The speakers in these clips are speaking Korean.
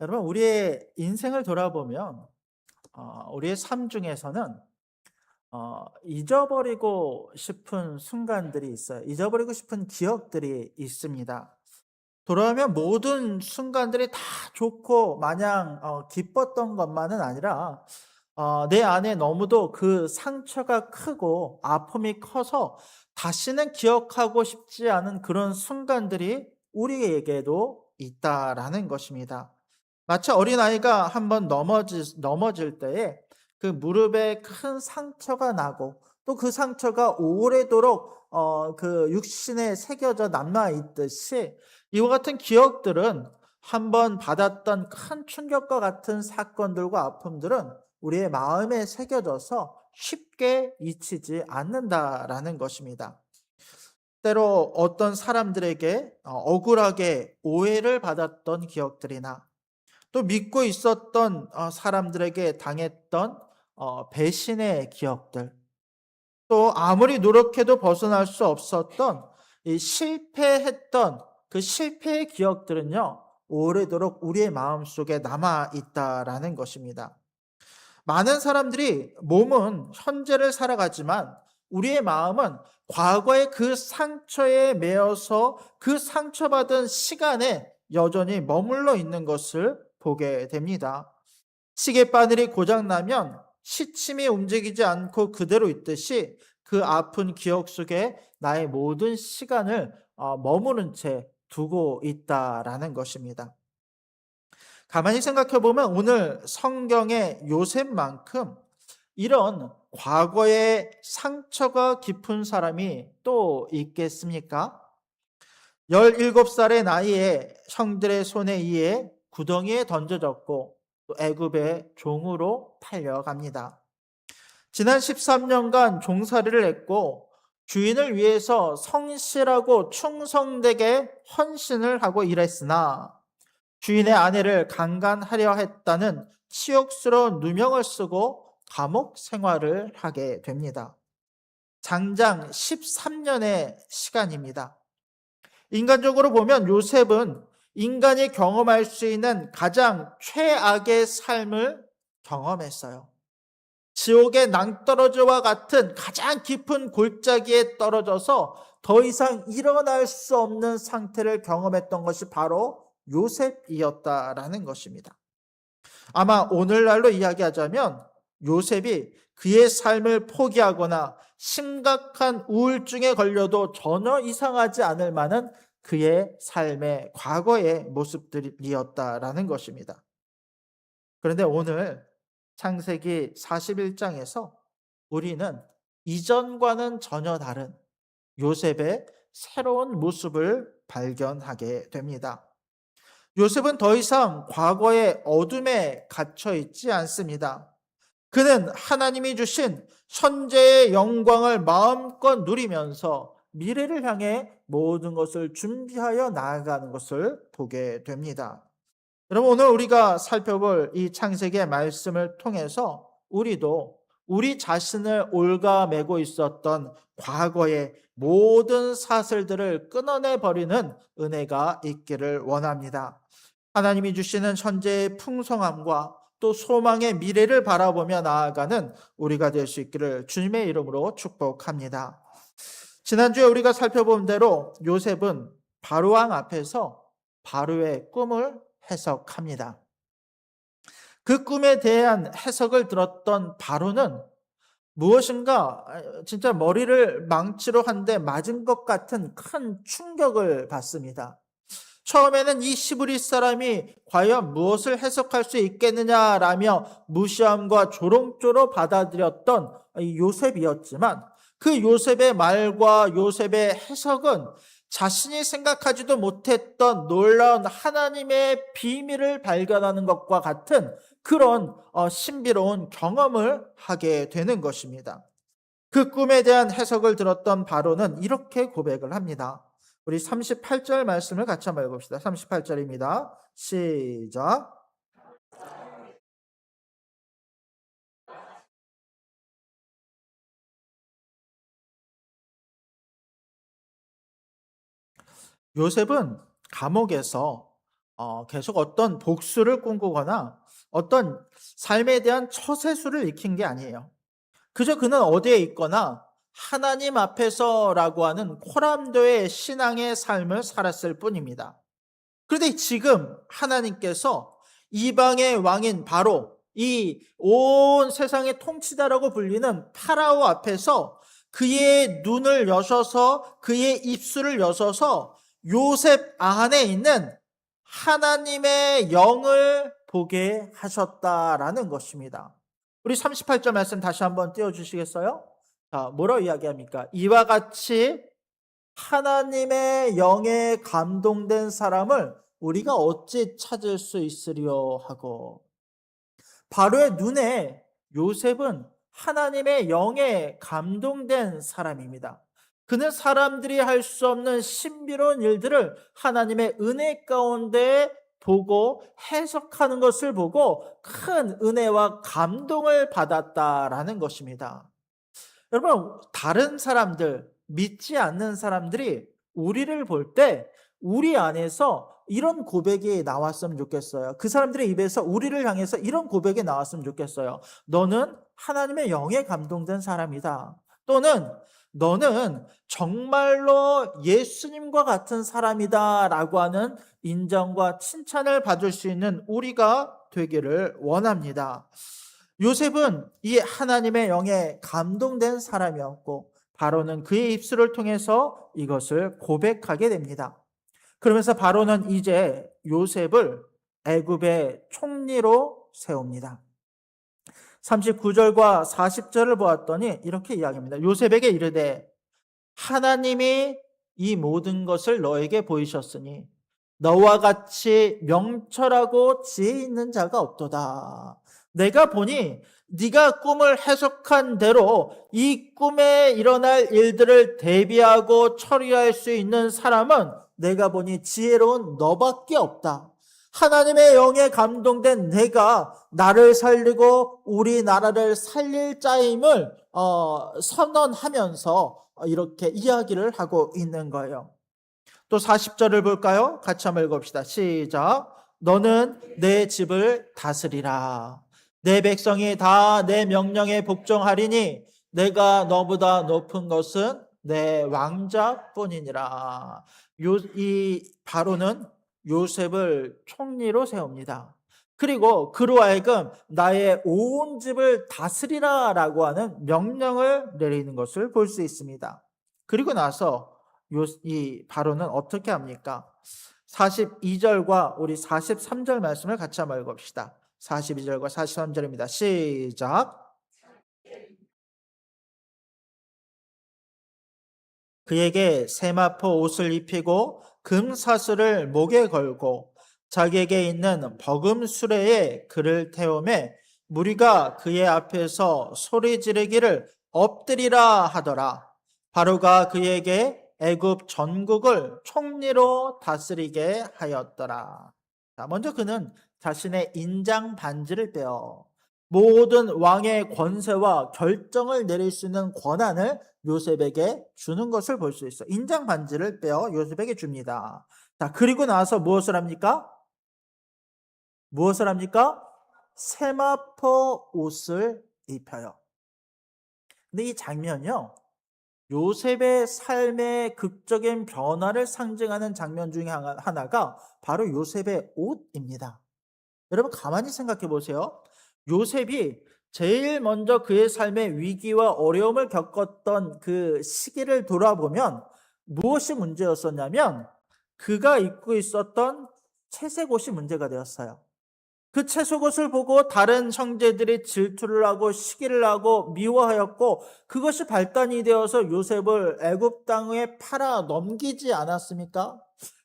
여러분, 우리의 인생을 돌아보면 우리의 삶 중에서는 잊어버리고 싶은 순간들이 있어요. 잊어버리고 싶은 기억들이 있습니다. 돌아오면 모든 순간들이 다 좋고 마냥 기뻤던 것만은 아니라 내 안에 너무도 그 상처가 크고 아픔이 커서 다시는 기억하고 싶지 않은 그런 순간들이 우리에게도 있다라는 것입니다. 마치 어린아이가 한번 넘어질 때에 그 무릎에 큰 상처가 나고 또 그 상처가 오래도록 그 육신에 새겨져 남아 있듯이 이와 같은 기억들은 한번 받았던 큰 충격과 같은 사건들과 아픔들은 우리의 마음에 새겨져서 쉽게 잊히지 않는다라는 것입니다. 때로 어떤 사람들에게 억울하게 오해를 받았던 기억들이나 또 믿고 있었던 사람들에게 당했던 배신의 기억들, 또 아무리 노력해도 벗어날 수 없었던 이 실패했던 그 실패의 기억들은요, 오래도록 우리의 마음속에 남아 있다라는 것입니다. 많은 사람들이 몸은 현재를 살아가지만 우리의 마음은 과거의 그 상처에 매여서 그 상처받은 시간에 여전히 머물러 있는 것을 보게 됩니다. 시계바늘이 고장나면 시침이 움직이지 않고 그대로 있듯이 그 아픈 기억 속에 나의 모든 시간을 머무른 채 두고 있다라는 것입니다. 가만히 생각해 보면 오늘 성경의 요셉만큼 이런 과거의 상처가 깊은 사람이 또 있겠습니까? 17살의 나이에 형들의 손에 의해 구덩이에 던져졌고 또 애굽의 종으로 팔려갑니다. 지난 13년간 종살이를 했고 주인을 위해서 성실하고 충성되게 헌신을 하고 일했으나 주인의 아내를 강간하려 했다는 치욕스러운 누명을 쓰고 감옥 생활을 하게 됩니다. 장장 13년의 시간입니다. 인간적으로 보면 요셉은 인간이 경험할 수 있는 가장 최악의 삶을 경험했어요. 지옥의 낭떠러지와 같은 가장 깊은 골짜기에 떨어져서 더 이상 일어날 수 없는 상태를 경험했던 것이 바로 요셉이었다라는 것입니다. 아마 오늘날로 이야기하자면 요셉이 그의 삶을 포기하거나 심각한 우울증에 걸려도 전혀 이상하지 않을 만한 그의 삶의 과거의 모습들이었다라는 것입니다. 그런데 오늘 창세기 41장에서 우리는 이전과는 전혀 다른 요셉의 새로운 모습을 발견하게 됩니다. 요셉은 더 이상 과거의 어둠에 갇혀 있지 않습니다. 그는 하나님이 주신 현재의 영광을 마음껏 누리면서 미래를 향해 모든 것을 준비하여 나아가는 것을 보게 됩니다. 여러분, 오늘 우리가 살펴볼 이 창세기의 말씀을 통해서 우리도 우리 자신을 올가매고 있었던 과거의 모든 사슬들을 끊어내 버리는 은혜가 있기를 원합니다. 하나님이 주시는 현재의 풍성함과 또 소망의 미래를 바라보며 나아가는 우리가 될 수 있기를 주님의 이름으로 축복합니다. 지난주에 우리가 살펴본 대로 요셉은 바로왕 앞에서 바로의 꿈을 해석합니다. 그 꿈에 대한 해석을 들었던 바로는 무엇인가 진짜 머리를 망치로 한 대 맞은 것 같은 큰 충격을 받습니다. 처음에는 이 시브리 사람이 과연 무엇을 해석할 수 있겠느냐라며 무시함과 조롱조로 받아들였던 이 요셉이었지만 그 요셉의 말과 요셉의 해석은 자신이 생각하지도 못했던 놀라운 하나님의 비밀을 발견하는 것과 같은 그런 신비로운 경험을 하게 되는 것입니다. 그 꿈에 대한 해석을 들었던 바로는 이렇게 고백을 합니다. 우리 38절 말씀을 같이 한번 읽읍시다. 38절입니다. 시작. 요셉은 감옥에서 계속 어떤 복수를 꿈꾸거나 어떤 삶에 대한 처세술을 익힌 게 아니에요. 그저 그는 어디에 있거나 하나님 앞에서라고 하는 코람도의 신앙의 삶을 살았을 뿐입니다. 그런데 지금 하나님께서 이방의 왕인 바로 이 온 세상의 통치자라고 불리는 파라오 앞에서 그의 눈을 여셔서 그의 입술을 여셔서 요셉 안에 있는 하나님의 영을 보게 하셨다라는 것입니다. 우리 38절 말씀 다시 한번 띄워주시겠어요? 자, 뭐라고 이야기합니까? 이와 같이 하나님의 영에 감동된 사람을 우리가 어찌 찾을 수 있으리요 하고, 바로의 눈에 요셉은 하나님의 영에 감동된 사람입니다. 그는 사람들이 할 수 없는 신비로운 일들을 하나님의 은혜 가운데 보고 해석하는 것을 보고 큰 은혜와 감동을 받았다라는 것입니다. 여러분, 다른 사람들, 믿지 않는 사람들이 우리를 볼 때 우리 안에서 이런 고백이 나왔으면 좋겠어요. 그 사람들의 입에서 우리를 향해서 이런 고백이 나왔으면 좋겠어요. 너는 하나님의 영에 감동된 사람이다. 또는 너는 정말로 예수님과 같은 사람이다 라고 하는 인정과 칭찬을 받을 수 있는 우리가 되기를 원합니다. 요셉은 이 하나님의 영에 감동된 사람이었고 바로는 그의 입술을 통해서 이것을 고백하게 됩니다. 그러면서 바로는 이제 요셉을 애굽의 총리로 세웁니다. 39절과 40절을 보았더니 이렇게 이야기합니다. 요셉에게 이르되 하나님이 이 모든 것을 너에게 보이셨으니 너와 같이 명철하고 지혜 있는 자가 없도다. 내가 보니 네가 꿈을 해석한 대로 이 꿈에 일어날 일들을 대비하고 처리할 수 있는 사람은 내가 보니 지혜로운 너밖에 없다. 하나님의 영에 감동된 내가 나를 살리고 우리나라를 살릴 자임을 선언하면서 이렇게 이야기를 하고 있는 거예요. 또 40절을 볼까요? 같이 한번 읽읍시다. 시작. 너는 내 집을 다스리라. 내 백성이 다 내 명령에 복종하리니 내가 너보다 높은 것은 내 왕자뿐이니라. 이 바로는 요셉을 총리로 세웁니다. 그리고 그로 하여금 나의 온 집을 다스리라 라고 하는 명령을 내리는 것을 볼 수 있습니다. 그리고 나서 이 바로는 어떻게 합니까? 42절과 우리 43절 말씀을 같이 한번 읽읍시다. 42절과 43절입니다. 시작. 그에게 세마포 옷을 입히고 금사슬을 목에 걸고 자기에게 있는 버금 수레에 그를 태우매 무리가 그의 앞에서 소리 지르기를 엎드리라 하더라. 바로가 그에게 애굽 전국을 총리로 다스리게 하였더라. 자, 먼저 그는 자신의 인장 반지를 빼어 모든 왕의 권세와 결정을 내릴 수 있는 권한을 요셉에게 주는 것을 볼 수 있어. 인장 반지를 빼어 요셉에게 줍니다. 자, 그리고 나서 무엇을 합니까? 무엇을 합니까? 세마포 옷을 입혀요. 근데 이 장면이요, 요셉의 삶의 극적인 변화를 상징하는 장면 중에 하나가 바로 요셉의 옷입니다. 여러분 가만히 생각해 보세요. 요셉이 제일 먼저 그의 삶의 위기와 어려움을 겪었던 그 시기를 돌아보면 무엇이 문제였었냐면 그가 입고 있었던 채색 옷이 문제가 되었어요. 그 채속옷을 보고 다른 형제들이 질투를 하고 시기를 하고 미워하였고 그것이 발단이 되어서 요셉을 애굽 땅에 팔아 넘기지 않았습니까?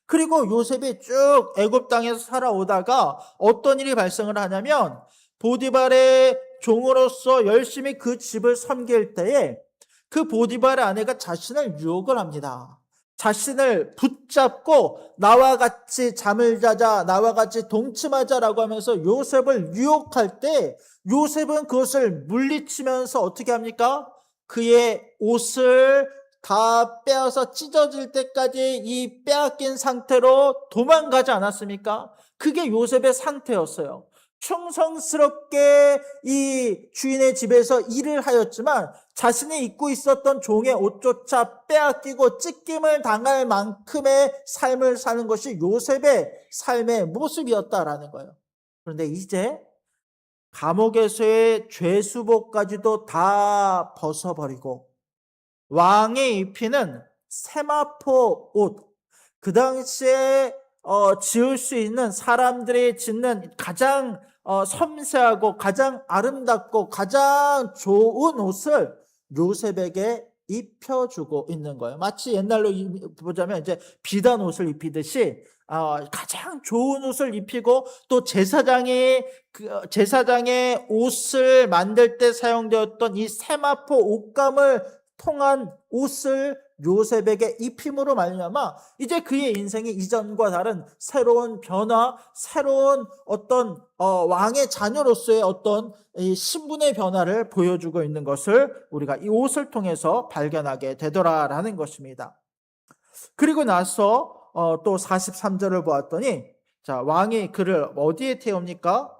그리고 요셉이 쭉 애굽 땅에서 살아오다가 어떤 일이 발생을 하냐면 보디발의 종으로서 열심히 그 집을 섬길 때에 그 보디발의 아내가 자신을 유혹을 합니다. 자신을 붙잡고 나와 같이 잠을 자자, 나와 같이 동침하자라고 하면서 요셉을 유혹할 때 요셉은 그것을 물리치면서 어떻게 합니까? 그의 옷을 다 빼앗아 찢어질 때까지 이 빼앗긴 상태로 도망가지 않았습니까? 그게 요셉의 상태였어요. 충성스럽게 이 주인의 집에서 일을 하였지만 자신이 입고 있었던 종의 옷조차 빼앗기고 찢김을 당할 만큼의 삶을 사는 것이 요셉의 삶의 모습이었다라는 거예요. 그런데 이제 감옥에서의 죄수복까지도 다 벗어버리고 왕이 입히는 세마포 옷, 그 당시에 지을 수 있는, 사람들이 짓는 가장 섬세하고 가장 아름답고 가장 좋은 옷을 요셉에게 입혀주고 있는 거예요. 마치 옛날로 보자면 이제 비단 옷을 입히듯이 가장 좋은 옷을 입히고, 또 제사장의 옷을 만들 때 사용되었던 이 세마포 옷감을 통한 옷을 요셉에게 입힘으로 말미암아 이제 그의 인생이 이전과 다른 새로운 변화, 새로운 어떤 왕의 자녀로서의 어떤 이 신분의 변화를 보여주고 있는 것을 우리가 이 옷을 통해서 발견하게 되더라라는 것입니다. 그리고 나서 또 43절을 보았더니, 자, 왕이 그를 어디에 태웁니까?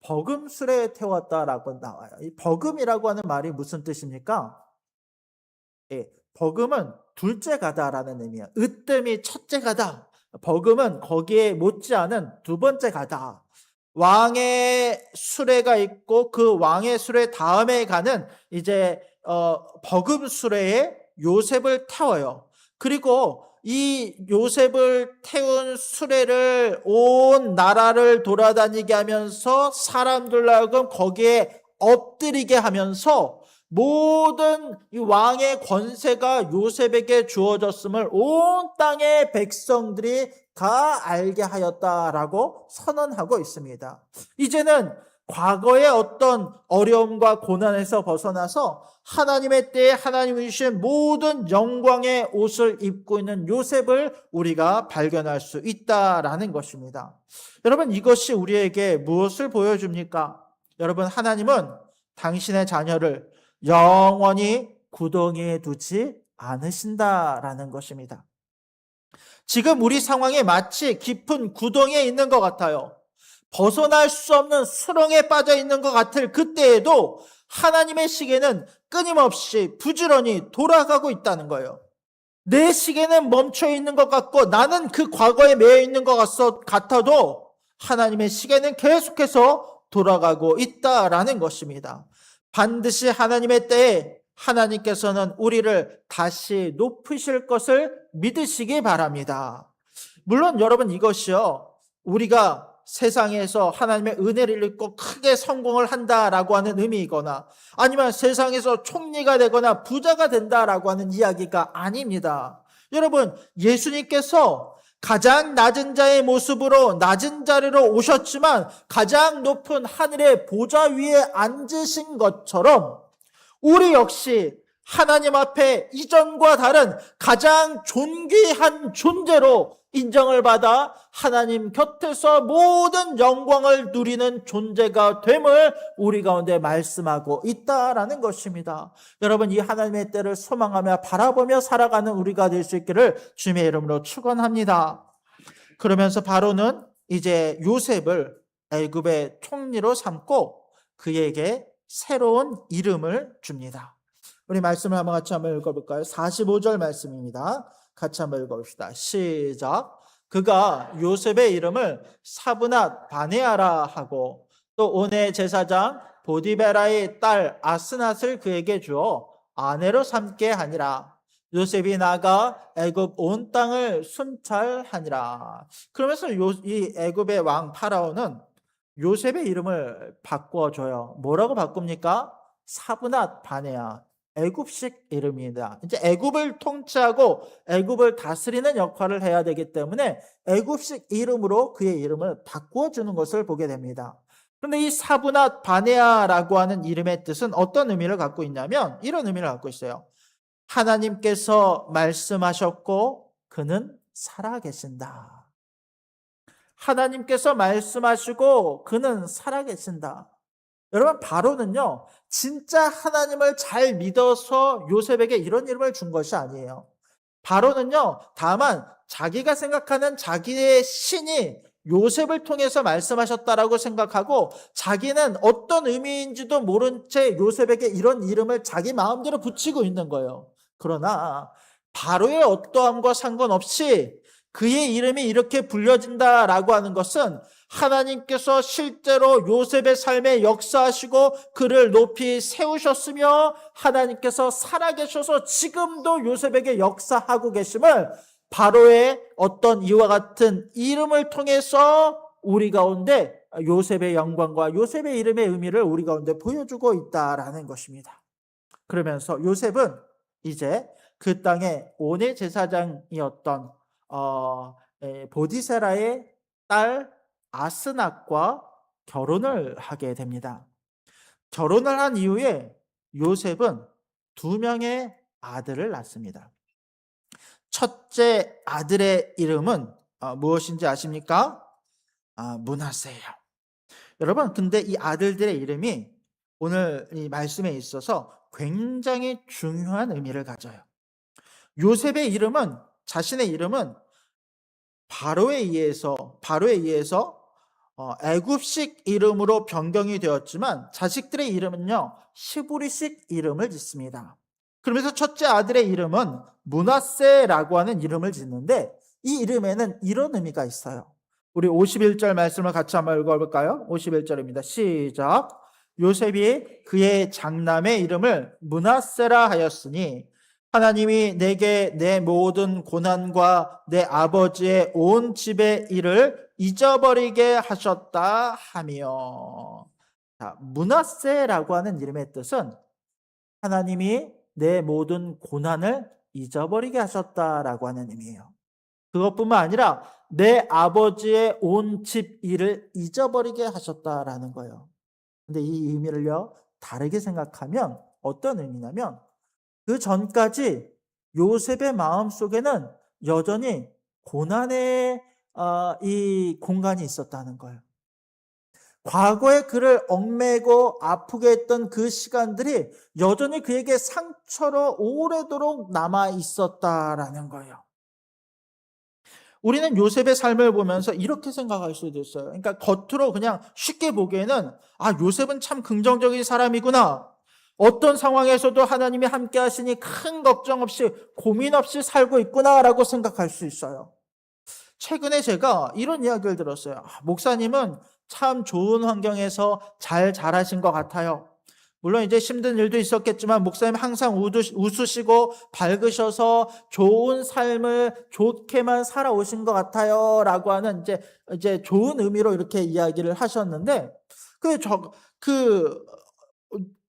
버금술에 태웠다라고 나와요. 이 버금이라고 하는 말이 무슨 뜻입니까? 예, 버금은 둘째 가다라는 의미예요. 으뜸이 첫째 가다. 버금은 거기에 못지않은 두 번째 가다. 왕의 수레가 있고 그 왕의 수레 다음에 가는 이제 버금 수레에 요셉을 태워요. 그리고 이 요셉을 태운 수레를 온 나라를 돌아다니게 하면서 사람들로 하여금 거기에 엎드리게 하면서 모든 이 왕의 권세가 요셉에게 주어졌음을 온 땅의 백성들이 다 알게 하였다라고 선언하고 있습니다. 이제는 과거의 어떤 어려움과 고난에서 벗어나서 하나님의 때에 하나님이 주신 모든 영광의 옷을 입고 있는 요셉을 우리가 발견할 수 있다라는 것입니다. 여러분, 이것이 우리에게 무엇을 보여줍니까? 여러분, 하나님은 당신의 자녀를 영원히 구덩이에 두지 않으신다라는 것입니다. 지금 우리 상황이 마치 깊은 구덩이에 있는 것 같아요. 벗어날 수 없는 수렁에 빠져 있는 것 같을 그때에도 하나님의 시계는 끊임없이 부지런히 돌아가고 있다는 거예요. 내 시계는 멈춰 있는 것 같고 나는 그 과거에 매여 있는 것 같아도 하나님의 시계는 계속해서 돌아가고 있다라는 것입니다. 반드시 하나님의 때에 하나님께서는 우리를 다시 높이실 것을 믿으시기 바랍니다. 물론 여러분, 이것이요, 우리가 세상에서 하나님의 은혜를 입고 크게 성공을 한다라고 하는 의미이거나 아니면 세상에서 총리가 되거나 부자가 된다라고 하는 이야기가 아닙니다. 여러분, 예수님께서 가장 낮은 자의 모습으로 낮은 자리로 오셨지만 가장 높은 하늘의 보좌 위에 앉으신 것처럼 우리 역시 하나님 앞에 이전과 다른 가장 존귀한 존재로 인정을 받아 하나님 곁에서 모든 영광을 누리는 존재가 됨을 우리 가운데 말씀하고 있다라는 것입니다. 여러분, 이 하나님의 때를 소망하며 바라보며 살아가는 우리가 될 수 있기를 주님의 이름으로 축원합니다. 그러면서 바로는 이제 요셉을 애굽의 총리로 삼고 그에게 새로운 이름을 줍니다. 우리 말씀을 같이 한번 읽어볼까요? 45절 말씀입니다. 같이 한번 읽어봅시다. 시작. 그가 요셉의 이름을 사브낫 바네아라 하고 또 온의 제사장 보디베라의 딸 아스낫을 그에게 주어 아내로 삼게 하니라. 요셉이 나가 애굽 온 땅을 순찰하니라. 그러면서 이 애굽의 왕 파라오는 요셉의 이름을 바꿔줘요. 뭐라고 바꿉니까? 사브낫 바네아. 애굽식 이름입니다. 이제 애굽을 통치하고 애굽을 다스리는 역할을 해야 되기 때문에 애굽식 이름으로 그의 이름을 바꾸어 주는 것을 보게 됩니다. 그런데 이 사브낫 바네아라고 하는 이름의 뜻은 어떤 의미를 갖고 있냐면 이런 의미를 갖고 있어요. 하나님께서 말씀하셨고 그는 살아계신다. 하나님께서 말씀하시고 그는 살아계신다. 여러분, 바로는요, 진짜 하나님을 잘 믿어서 요셉에게 이런 이름을 준 것이 아니에요. 바로는요, 다만 자기가 생각하는 자기의 신이 요셉을 통해서 말씀하셨다라고 생각하고, 자기는 어떤 의미인지도 모른 채 요셉에게 이런 이름을 자기 마음대로 붙이고 있는 거예요. 그러나 바로의 어떠함과 상관없이 그의 이름이 이렇게 불려진다라고 하는 것은 하나님께서 실제로 요셉의 삶에 역사하시고 그를 높이 세우셨으며, 하나님께서 살아계셔서 지금도 요셉에게 역사하고 계심을 바로의 어떤 이와 같은 이름을 통해서 우리 가운데 요셉의 영광과 요셉의 이름의 의미를 우리 가운데 보여주고 있다라는 것입니다. 그러면서 요셉은 이제 그 땅의 온의 제사장이었던 보디세라의 딸 아스낙과 결혼을 하게 됩니다. 결혼을 한 이후에 요셉은 2명의 아들을 낳습니다. 첫째 아들의 이름은 무엇인지 아십니까? 므낫세예요. 여러분, 근데 이 아들들의 이름이 오늘 이 말씀에 있어서 굉장히 중요한 의미를 가져요. 요셉의 이름은, 자신의 이름은 바로에 의해서 애굽식 이름으로 변경이 되었지만, 자식들의 이름은요 히브리식 이름을 짓습니다. 그러면서 첫째 아들의 이름은 므낫세라고 하는 이름을 짓는데, 이 이름에는 이런 의미가 있어요. 우리 51절 말씀을 같이 한번 읽어볼까요? 51절입니다. 시작. 요셉이 그의 장남의 이름을 므낫세라 하였으니 하나님이 내게 내 모든 고난과 내 아버지의 온 집의 일을 잊어버리게 하셨다 하며. 자, 므낫세라고 하는 이름의 뜻은 하나님이 내 모든 고난을 잊어버리게 하셨다라고 하는 의미예요. 그것뿐만 아니라 내 아버지의 온 집 일을 잊어버리게 하셨다라는 거예요. 근데 이 의미를요, 다르게 생각하면 어떤 의미냐면, 그 전까지 요셉의 마음 속에는 여전히 고난의 이 공간이 있었다는 거예요. 과거에 그를 얽매고 아프게 했던 그 시간들이 여전히 그에게 상처로 오래도록 남아 있었다라는 거예요. 우리는 요셉의 삶을 보면서 이렇게 생각할 수도 있어요. 그러니까 겉으로 그냥 쉽게 보기에는 요셉은 참 긍정적인 사람이구나, 어떤 상황에서도 하나님이 함께 하시니 큰 걱정 없이 고민 없이 살고 있구나라고 생각할 수 있어요. 최근에 제가 이런 이야기를 들었어요. 목사님은 참 좋은 환경에서 잘 자라신 것 같아요. 물론 이제 힘든 일도 있었겠지만 목사님 항상 웃으시고 밝으셔서 좋은 삶을 좋게만 살아오신 것 같아요 라고 하는 이제 좋은 의미로 이렇게 이야기를 하셨는데, 그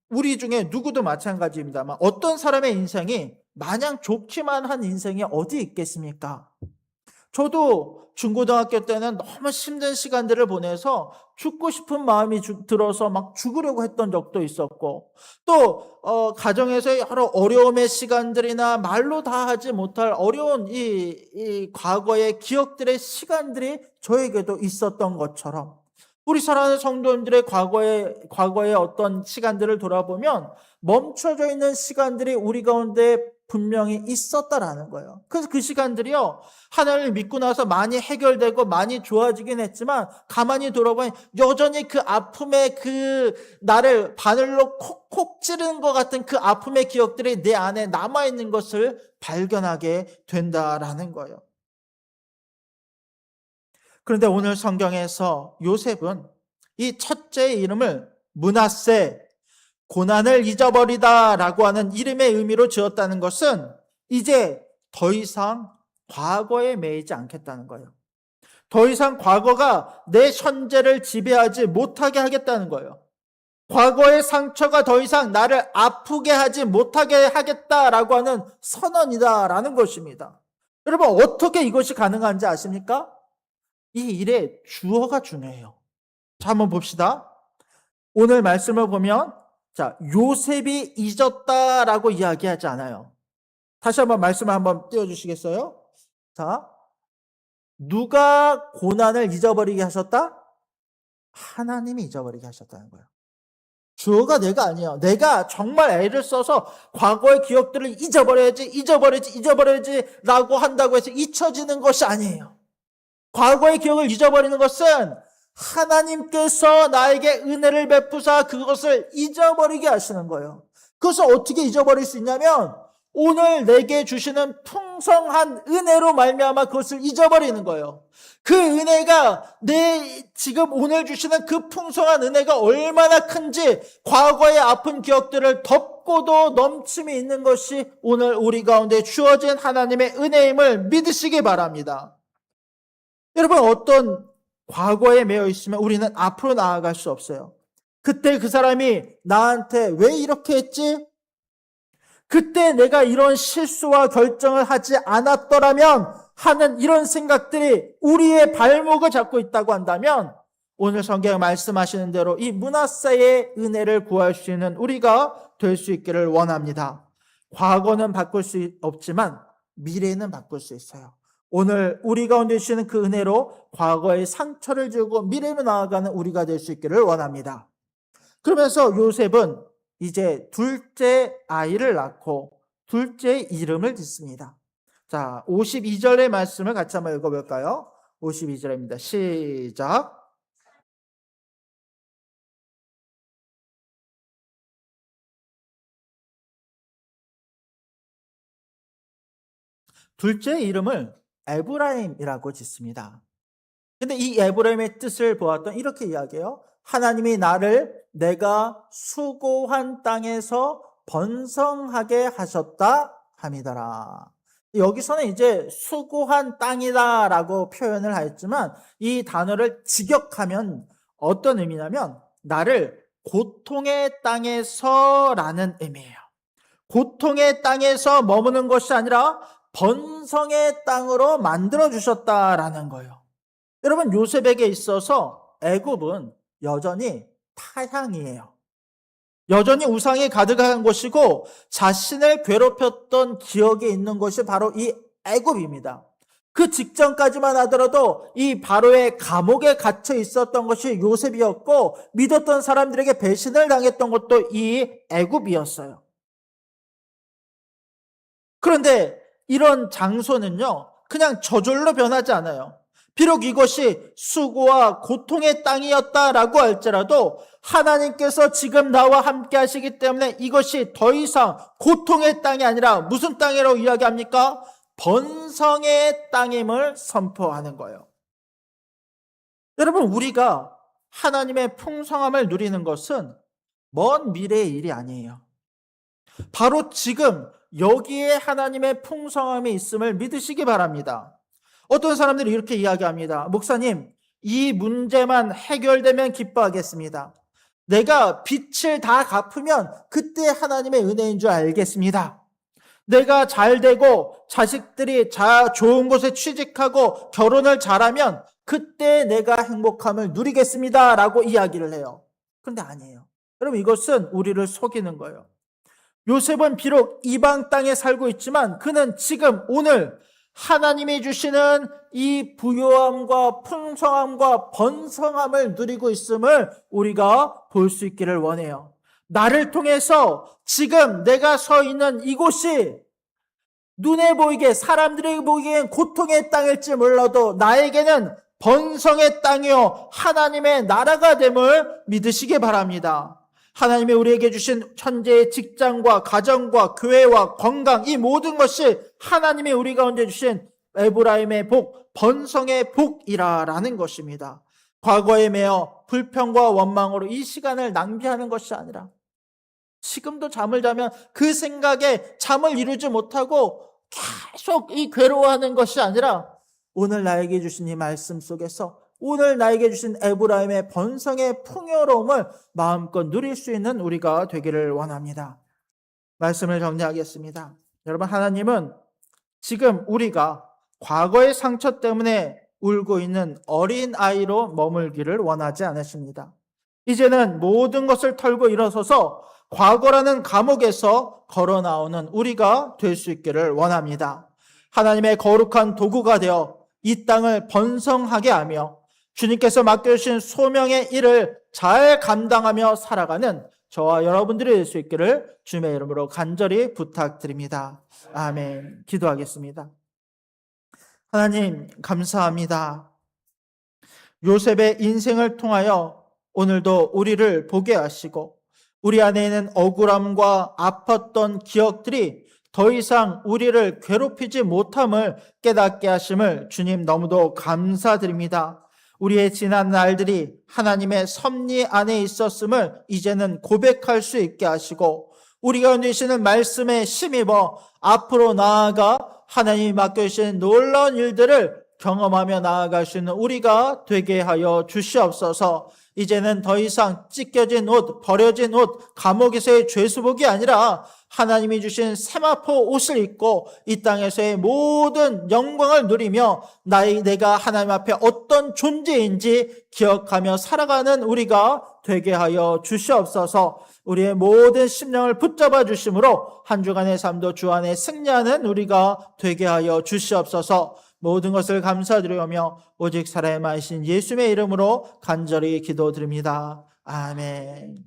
우리 중에 누구도 마찬가지입니다만, 어떤 사람의 인생이 마냥 좋기만 한 인생이 어디 있겠습니까? 저도 중고등학교 때는 너무 힘든 시간들을 보내서 죽고 싶은 마음이 들어서 막 죽으려고 했던 적도 있었고, 또 가정에서 여러 어려움의 시간들이나 말로 다 하지 못할 어려운 이 과거의 기억들의 시간들이 저에게도 있었던 것처럼, 우리 사랑하는 성도님들의 과거의 어떤 시간들을 돌아보면 멈춰져 있는 시간들이 우리 가운데 분명히 있었다라는 거예요. 그래서 그 시간들이요, 하나님을 믿고 나서 많이 해결되고 많이 좋아지긴 했지만, 가만히 돌아보면 여전히 그 아픔의 그 나를 바늘로 콕콕 찌르는 것 같은 그 아픔의 기억들이 내 안에 남아있는 것을 발견하게 된다라는 거예요. 그런데 오늘 성경에서 요셉은 이 첫째의 이름을 므낫세, 고난을 잊어버리다라고 하는 이름의 의미로 지었다는 것은 이제 더 이상 과거에 매이지 않겠다는 거예요. 더 이상 과거가 내 현재를 지배하지 못하게 하겠다는 거예요. 과거의 상처가 더 이상 나를 아프게 하지 못하게 하겠다라고 하는 선언이다라는 것입니다. 여러분, 어떻게 이것이 가능한지 아십니까? 이 일의 주어가 중요해요. 자, 한번 봅시다. 오늘 말씀을 보면, 자, 요셉이 잊었다라고 이야기하지 않아요. 다시 한번 말씀을 한번 띄워주시겠어요? 자, 누가 고난을 잊어버리게 하셨다? 하나님이 잊어버리게 하셨다는 거예요. 주어가 내가 아니에요. 내가 정말 애를 써서 과거의 기억들을 잊어버려야지 라고 한다고 해서 잊혀지는 것이 아니에요. 과거의 기억을 잊어버리는 것은 하나님께서 나에게 은혜를 베푸사 그것을 잊어버리게 하시는 거예요. 그것을 어떻게 잊어버릴 수 있냐면 오늘 내게 주시는 풍성한 은혜로 말미암아 그것을 잊어버리는 거예요. 그 은혜가 지금 오늘 주시는 그 풍성한 은혜가 얼마나 큰지 과거의 아픈 기억들을 덮고도 넘침이 있는 것이 오늘 우리 가운데 주어진 하나님의 은혜임을 믿으시기 바랍니다. 여러분, 어떤 과거에 매여 있으면 우리는 앞으로 나아갈 수 없어요. 그때 그 사람이 나한테 왜 이렇게 했지? 그때 내가 이런 실수와 결정을 하지 않았더라면 하는 이런 생각들이 우리의 발목을 잡고 있다고 한다면 오늘 성경 말씀하시는 대로 이 므낫세의 은혜를 구할 수 있는 우리가 될 수 있기를 원합니다. 과거는 바꿀 수 없지만 미래는 바꿀 수 있어요. 오늘 우리 가운데 주시는 그 은혜로 과거의 상처를 주고 미래로 나아가는 우리가 될 수 있기를 원합니다. 그러면서 요셉은 이제 둘째 아이를 낳고 둘째 이름을 짓습니다. 자, 52절의 말씀을 같이 한번 읽어볼까요? 52절입니다. 시작. 둘째 이름을 에브라임이라고 짓습니다. 근데 이 에브라임의 뜻을 보았던 이렇게 이야기해요. 하나님이 나를 내가 수고한 땅에서 번성하게 하셨다 함이더라. 여기서는 이제 수고한 땅이다라고 표현을 하였지만 이 단어를 직역하면 어떤 의미냐면 나를 고통의 땅에서라는 의미예요. 고통의 땅에서 머무는 것이 아니라 번성의 땅으로 만들어 주셨다라는 거예요. 여러분, 요셉에게 있어서 애굽은 여전히 타향이에요. 여전히 우상이 가득한 곳이고 자신을 괴롭혔던 기억이 있는 것이 바로 이 애굽입니다. 그 직전까지만 하더라도 이 바로의 감옥에 갇혀 있었던 것이 요셉이었고 믿었던 사람들에게 배신을 당했던 것도 이 애굽이었어요. 그런데 이런 장소는요, 그냥 저절로 변하지 않아요. 비록 이것이 수고와 고통의 땅이었다라고 할지라도 하나님께서 지금 나와 함께 하시기 때문에 이것이 더 이상 고통의 땅이 아니라 무슨 땅이라고 이야기합니까? 번성의 땅임을 선포하는 거예요. 여러분, 우리가 하나님의 풍성함을 누리는 것은 먼 미래의 일이 아니에요. 바로 지금 여기에 하나님의 풍성함이 있음을 믿으시기 바랍니다. 어떤 사람들이 이렇게 이야기합니다. 목사님, 이 문제만 해결되면 기뻐하겠습니다. 내가 빚을 다 갚으면 그때 하나님의 은혜인 줄 알겠습니다. 내가 잘 되고 자식들이 좋은 곳에 취직하고 결혼을 잘하면 그때 내가 행복함을 누리겠습니다 라고 이야기를 해요. 그런데 아니에요. 여러분, 이것은 우리를 속이는 거예요. 요셉은 비록 이방 땅에 살고 있지만 그는 지금 오늘 하나님이 주시는 이 부요함과 풍성함과 번성함을 누리고 있음을 우리가 볼 수 있기를 원해요. 나를 통해서 지금 내가 서 있는 이곳이 눈에 보이게 사람들에게 보기엔 고통의 땅일지 몰라도 나에게는 번성의 땅이요 하나님의 나라가 됨을 믿으시기 바랍니다. 하나님이 우리에게 주신 천재의 직장과 가정과 교회와 건강, 이 모든 것이 하나님이 우리 가운데 주신 에브라임의 복, 번성의 복이라는 것입니다. 과거에 매여 불평과 원망으로 이 시간을 낭비하는 것이 아니라 지금도 잠을 자면 그 생각에 잠을 이루지 못하고 계속 이 괴로워하는 것이 아니라 오늘 나에게 주신 이 말씀 속에서 오늘 나에게 주신 에브라임의 번성의 풍요로움을 마음껏 누릴 수 있는 우리가 되기를 원합니다. 말씀을 정리하겠습니다. 여러분, 하나님은 지금 우리가 과거의 상처 때문에 울고 있는 어린 아이로 머물기를 원하지 않으십니다. 이제는 모든 것을 털고 일어서서 과거라는 감옥에서 걸어 나오는 우리가 될 수 있기를 원합니다. 하나님의 거룩한 도구가 되어 이 땅을 번성하게 하며 주님께서 맡겨주신 소명의 일을 잘 감당하며 살아가는 저와 여러분들이 될 수 있기를 주님의 이름으로 간절히 부탁드립니다. 아멘. 기도하겠습니다. 하나님 감사합니다. 요셉의 인생을 통하여 오늘도 우리를 보게 하시고 우리 안에 있는 억울함과 아팠던 기억들이 더 이상 우리를 괴롭히지 못함을 깨닫게 하심을 주님 너무도 감사드립니다. 우리의 지난 날들이 하나님의 섭리 안에 있었음을 이제는 고백할 수 있게 하시고 우리가 누리시는 말씀에 힘입어 앞으로 나아가 하나님이 맡겨주신 놀라운 일들을 경험하며 나아갈 수 있는 우리가 되게 하여 주시옵소서. 이제는 더 이상 찢겨진 옷, 버려진 옷, 감옥에서의 죄수복이 아니라 하나님이 주신 세마포 옷을 입고 이 땅에서의 모든 영광을 누리며 내가 하나님 앞에 어떤 존재인지 기억하며 살아가는 우리가 되게 하여 주시옵소서. 우리의 모든 심령을 붙잡아 주심으로 한 주간의 삶도 주 안에 승리하는 우리가 되게 하여 주시옵소서. 모든 것을 감사드리며 오직 살아야만 하신 예수님의 이름으로 간절히 기도드립니다. 아멘.